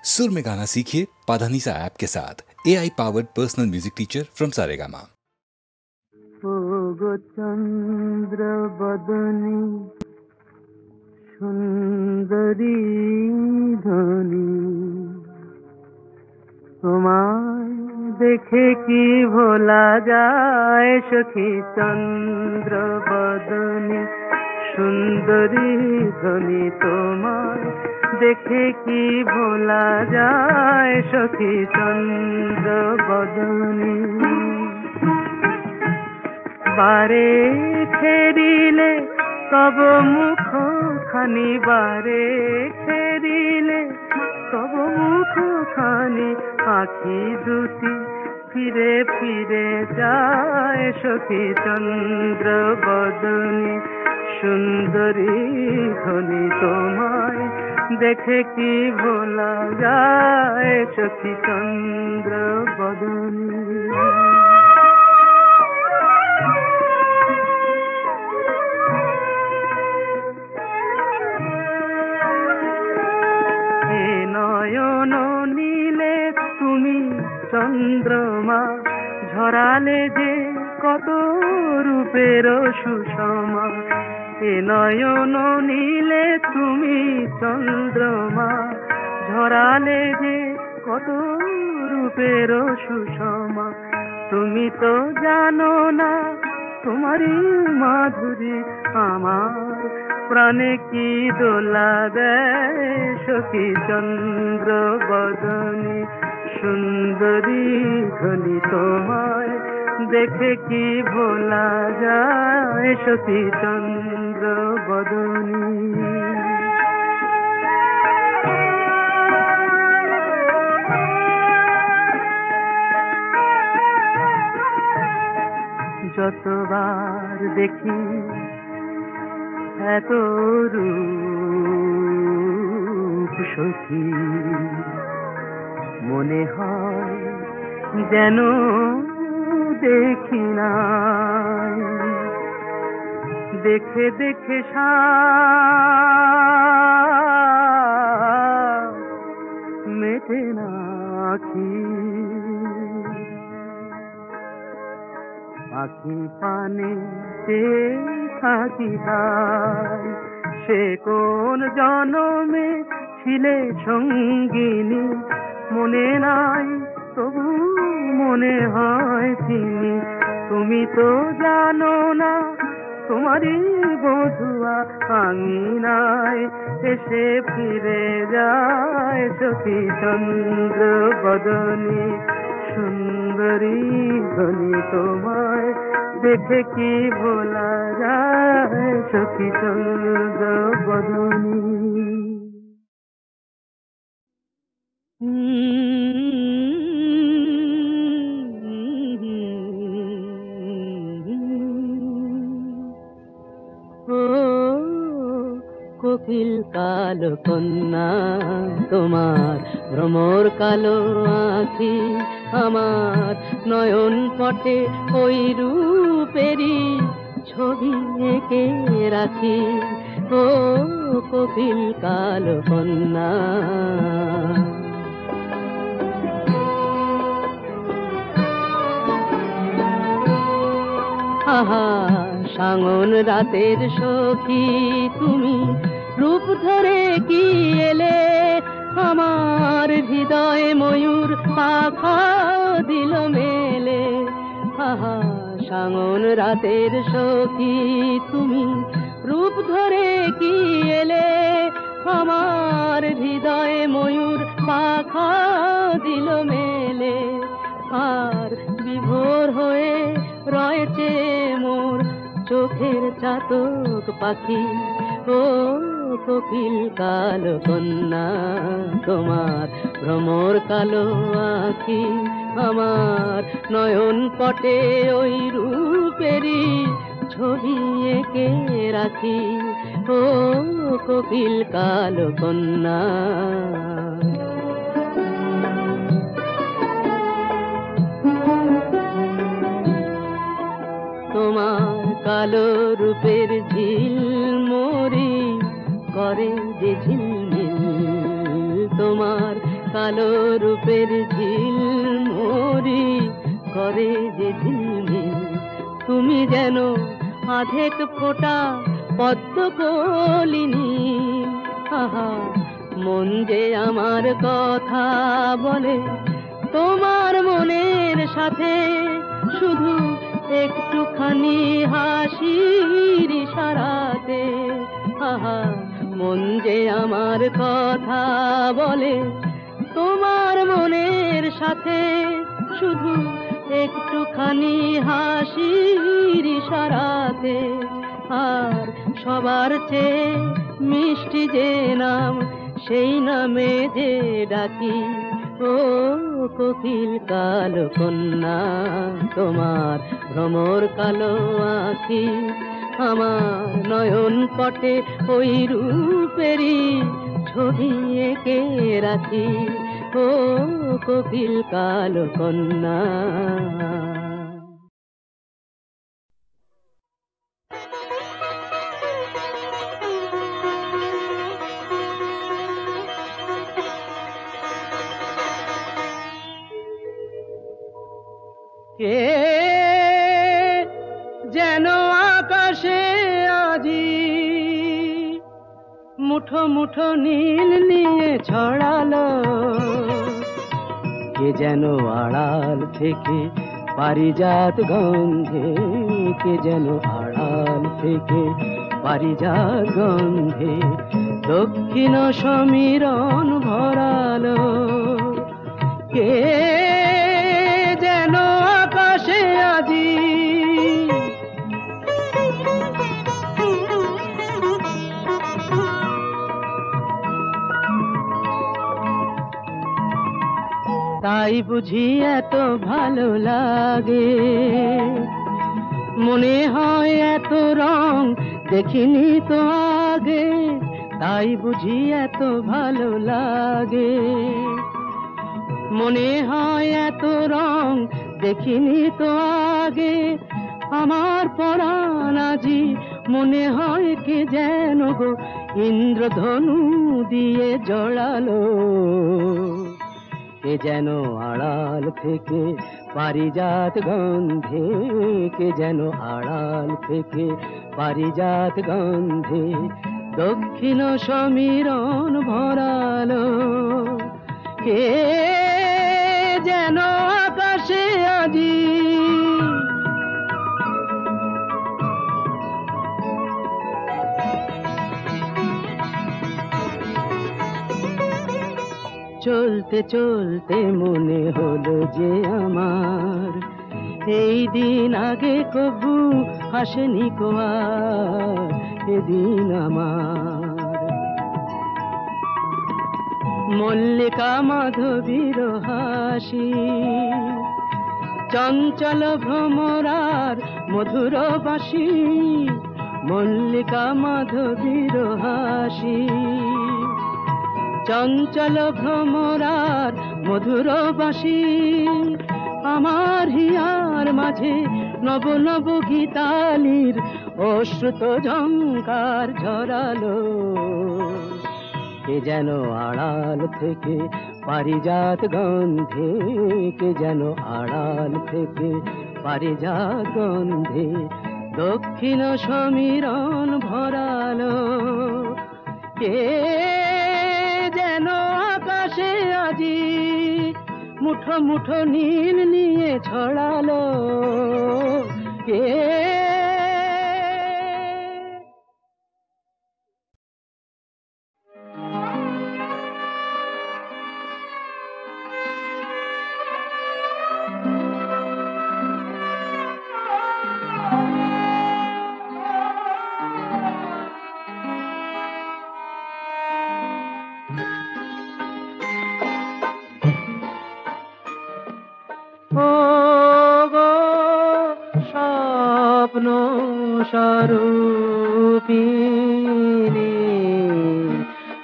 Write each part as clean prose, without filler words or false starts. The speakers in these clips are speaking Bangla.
सुर में गाना सीखिए पाधानीसा ऐप के साथ। AI powered personal music teacher from Saregama. ओ गो चंद्र बदनी सुंदरी धनी, তোমায় দেখে কি ভোলা যায় সখী চন্দ্র বদনী সুন্দরী ধনী, তোমায় দেখে কি ভোলা যায় সখী চন্দ্র বদনী। বারে ফেরিলে তব মুখ খানি, বারে ফেরিলে তব মুখ খানি, আখি দুটি ফিরে ফিরে যায় সখী চন্দ্র বদনী সুন্দরী ধনী, তোমায় দেখে কি ভোলা যায় সখী চন্দ্র বদনী। নয়ন নীলে তুমি চন্দ্রমা, ঝরালে যে কত রূপের সুষমা। এ নয়ন নীলে তুমি চন্দ্রমা, ঝরালে যে কত রূপের সুষমা। তুমি তো জানো না তোমারই মাধুরী আমার প্রাণে কি দোলা দেয় সখী চন্দ্র বদনী সুন্দরী ধনী, তোমায় দেখে কি ভোলা যায় সখী চন্দ্র বদনী। যতবার দেখি এত রূপ সখী, মনে হয় যেন দেখি নাই। দেখে দেখে মেটে না আখি, আখি পানে থাকি তাই। সে কোন জনমে ছিলে সঙ্গিনী, মনে নাই তবু মনে হয় চিনি। তুমি তো জানো না তোমারই বধুয়া আঙিনায় এসে ফিরে যায় সখী চন্দ্র বদনী সুন্দরী ধনী, তোমায় দেখে কি ভোলা যায় সখী চন্দ্র বদনী। ও কোকিল কালো কন্যা, তোমার ভ্রমর কালো আঁখি আমার নয়ন পটে ওই রূপেরই ছবি এঁকে রাখি। ও কোকিল কালো কন্যা, আহা সাঙন রাতের সখী তুমি রূপ ধরে কি এলে, আমার হৃদয়ে ময়ূর পাখা দিল মেলে। আহা সাঙন রাতের সখী তুমি রূপ ধরে কি এলে, আমার হৃদয়ে ময়ূর পাখা দিল মেলে। আর বিভোর হয়ে রয়েছে মোর চোখের চাতক পাখি। ও কোকিল কালো কন্যা, তোমার ভ্রমর কালো আঁখি আমার নয়ন পটে ওই রূপেরই ছবি এঁকে রাখি। ও কোকিল কালো কন্যা, তোমার কালো রূপের ঝিলমরি করে যে ঝিলমিল, তোমার কালো রূপের ঝিলমরি করে যে ঝিলমিল, তুমি যেন আধেক ফোঁটা পদ্ম কলিনী। আহা, মন যে আমার কথা বলে তোমার মনের সাথে, শুধু একটুখানি হাসির ইশারাতে। আহা, মন যে আমার কথা বলে তোমার মনের সাথে, শুধু একটুখানি হাসির ইশারাতে। আর সবার চেয়ে মিষ্টি যে নাম, সেই নামে যে ডাকি। ও কোকিল কালো কন্যা, তোমার ভ্রমর কালো আঁখি আমার নয়ন পটে ওই রূপেরই ছবি এঁকে রাখি। ও কোকিল কালো কন্যা। কে যেন আকাশে আজি মুঠো মুঠো নীল নিয়ে ছড়ালো, কে যেন আড়াল থেকে পারিজাত গন্ধে, কে যেন আড়াল থেকে পারিজাত গন্ধে দক্ষিণ সমীরণ ভরালো। কে যেন আকাশে আজি তাই বুঝি এত ভালো লাগে, মনে হয় এত রং দেখিনি তো আগে। তাই বুঝি এত ভালো লাগে, মনে হয় এত রং দেখিনি তো আগে। আমার পরাণ আজি মনে হয় কে যেন গো ইন্দ্রধনু দিয়ে জড়ালো, কে যেন আড়াল থেকে পারিজাত গন্ধে, কে যেন আড়াল থেকে পারিজাত গন্ধে দক্ষিণ সমীরণ ভরালো। কে যেন আকাশে আজি চলতে চলতে মনে হলো যে আমার এই দিন আগে কবু হাসেনি কো আর এদিন আমার। মল্লিকা মাধবীর হাসি চঞ্চল ভ্রমরার মধুর বাঁশি, মল্লিকা মাধবীর হাসি চঞ্চল ভ্রমরার মধুর বাঁশি। আমার হিয়ার মাঝে নব নব গীতালির অশ্রুত ঝঙ্কার ঝরালো, কে যেন আড়াল থেকে পারিজাত গন্ধে, কে যেন আড়াল থেকে পারিজাত গন্ধে দক্ষিণ সমীরণ ভরালো। কে যেন আকাশে আজি মুঠো মুঠো নীল নিয়ে ছড়ালো, কে স্বপ্ন স্বরূপিণী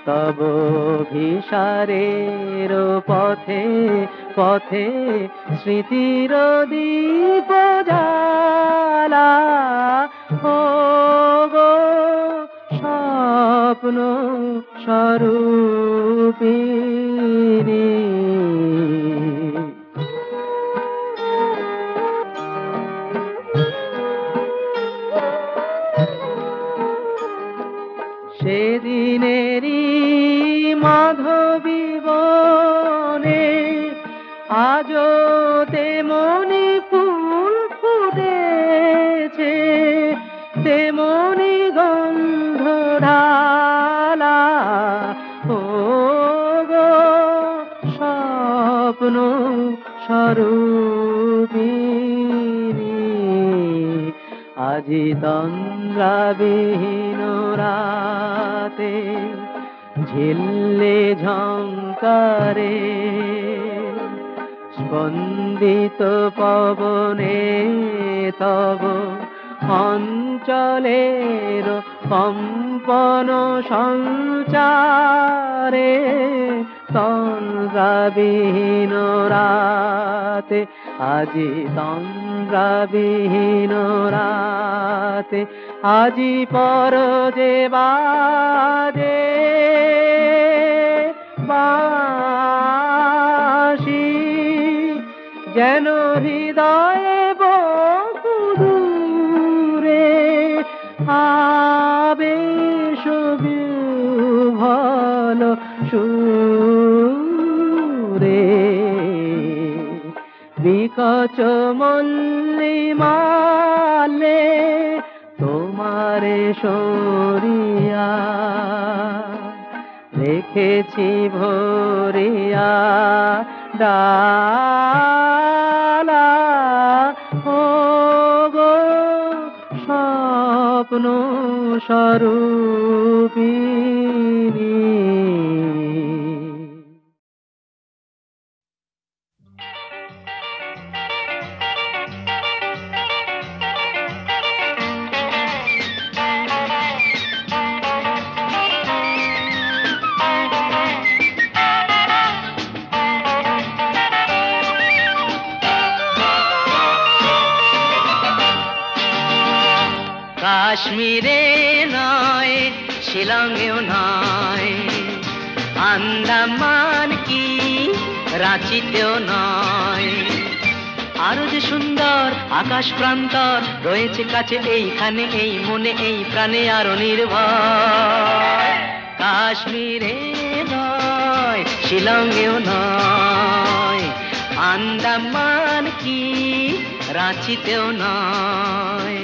তব ভিসারের পথে পথে স্মৃতির দীপ জ্বালা। ও গো স্বপ্ন স্বরূপিণী বনে আজও তেমনি ফুল ফুটেছে, তেমনি গন্ধ ঢালা। ও গো স্বপ্ন স্বরূপিণী, আজি তন্দ্রাবিহীন রাতে ঝিল্লে ঝংকারে স্পন্দিত পবনে তব অঞ্চলের কম্পন সঞ্চারে তন্দ্রাবিহীন রাতে, আজি তন্দ্রাবিহীন রাতে, আজি পর যে বাজে বাঁশি, যেন হৃদয়ে বহুদূরে আবেশ বিহ্বল সুরে। বিকচ মল্লিমালে তোমারে সরিয়া রেখেছি ভরিয়া ডালা। ও গো স্বপ্ন স্বরূপিণী। কাশ্মীরে নয়, শিলংয়েও নয়, আন্দামান কি রাঁচিতেও নয়, আরো যে সুন্দর আকাশ প্রান্তর রয়েছে কাছে এইখানে, এই মনে এই প্রাণে আরো নির্ভর। কাশ্মীরে নয়, শিলংয়েও নয়, আন্দামান কি রাঁচিতেও নয়।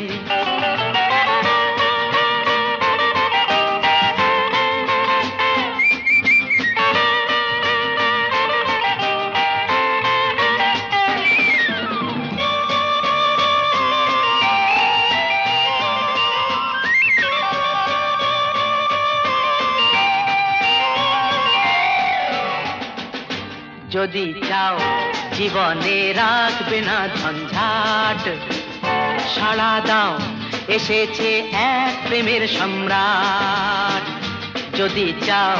যদি চাও জীবনে রাখবে না ঝঞ্ঝাট, সাড়া দাও এসেছে এক প্রেমের সম্রাট। যদি চাও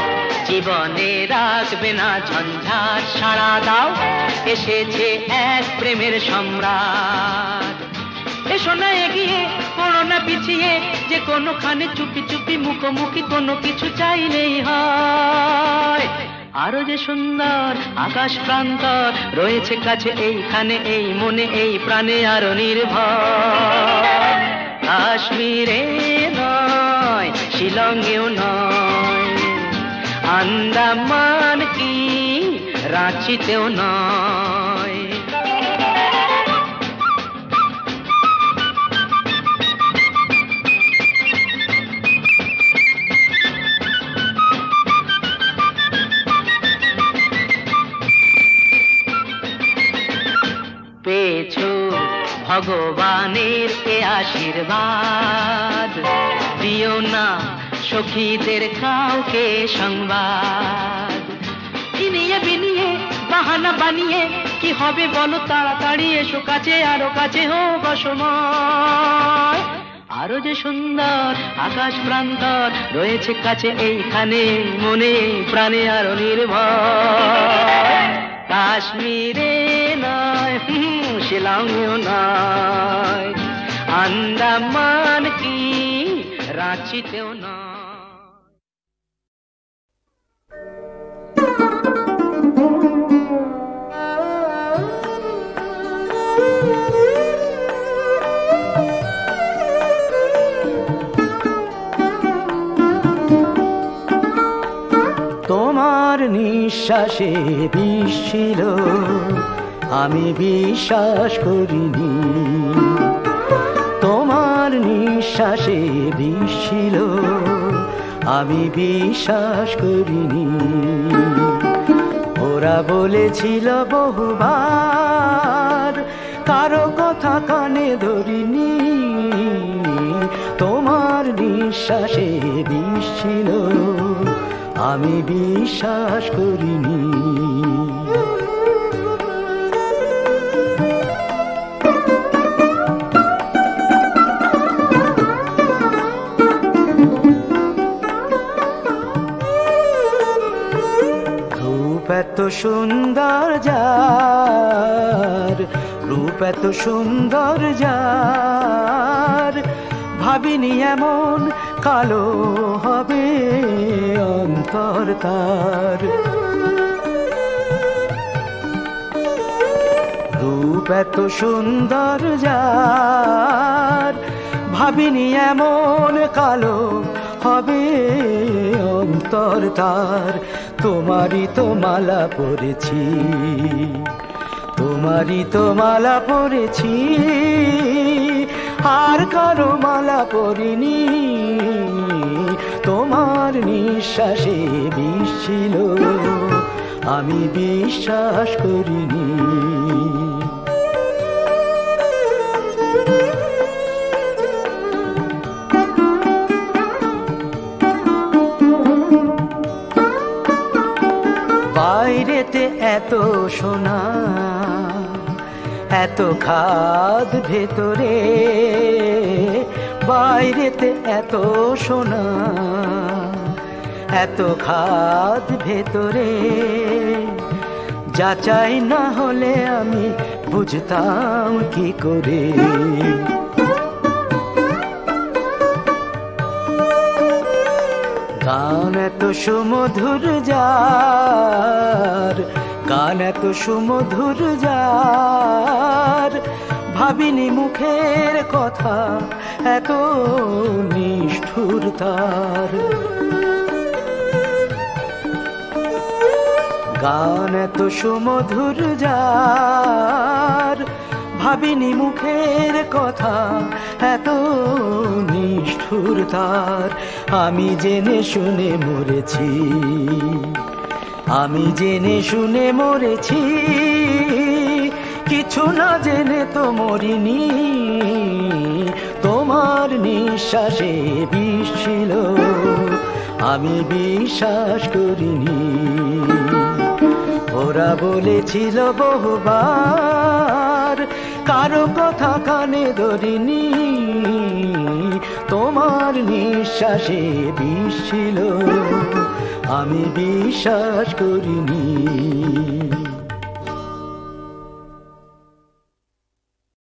জীবনে রাখবে না ঝঞ্ঝাট, সাড়া দাও এসেছে এক প্রেমের সম্রাট। এসো না এগিয়ে, পড়ো না পিছিয়ে, যে কোনোখানে চুপি চুপি মুখোমুখি কোনো কিছু চাইলেই হয়। আরো যে সুন্দর আকাশ প্রান্তর রয়েছে কাছে এইখানে, এই মনে এই প্রাণে আরো নির্ভর। কাশ্মীরে নয়, শিলংয়েও নয়, আন্দামান কি রাঁচিতেও নয়। পেয়েছো ভগবানের এ আশীর্বাদ, দিও না সখীদের কাউকে সংবাদ। ইনিয়ে বিনিয়ে বাহানা বানিয়ে কি হবে বলো, তাড়াতাড়ি এসো কাছে, আরো কাছে হোক অসময়। আরো যে সুন্দর আকাশ প্রান্তর রয়েছে কাছে এইখানে, মনে প্রাণে আরো নির্ভর। কাশ্মীরে নয়, শিলংয়েও নয়, আন্দামান কি রাঁচিতেও নয়। তোমার নিঃশ্বাস নিঃশ্বাসে বিষ ছিল, আমি বিশ্বাস করিনি। তোমার নিঃশ্বাসে বিষ ছিল, আমি বিশ্বাস করিনি। ওরা বলেছিল বহুবার, কারো কথা কানে ধরিনি। তোমার নিঃশ্বাসে বিষ ছিল, আমি বিশ্বাস করিনি। রূপ এত সুন্দর যার, রূপ এত সুন্দর যার, ভাবিনি এমন কালো হবে অন্তর তার। রূপ এত সুন্দর যার, ভাবিনি এমন কালো হবে অন্তর তার। তোমারই তো মালা পরেছি, তোমারই তো মালা পরেছি, আর কারো মালা পরিনি। তোমার নিঃশ্বাসে বিষ ছিল, আমি বিশ্বাস করিনি। বাইরেতে এত সোনা, এত খাদ ভেতরে, বাইরেতে এত সোনা, এত খাদ ভেতরে। যাচাই না হলে আমি বুঝতাম কি করে। গান এত সুমধুর যার, গান এত সুমধুর যার, ভাবিনি মুখের কথা এত নিষ্ঠুর তার। গান এত সুমধুর যার, ভাবিনি মুখের কথা এত নিষ্ঠুর তার। আমি জেনে শুনে মরেছি, আমি জেনে শুনে মরেছি, কিছু না জেনে তো মরিনি। তোমার নিঃশ্বাসে বিষ ছিল, আমি বিশ্বাস করিনি। ওরা বলেছিল বহুবার, কারো কথা কানে ধরিনি। তোমার নিঃশ্বাসে বিষ ছিল, আমি বিশ্বাস করিনি।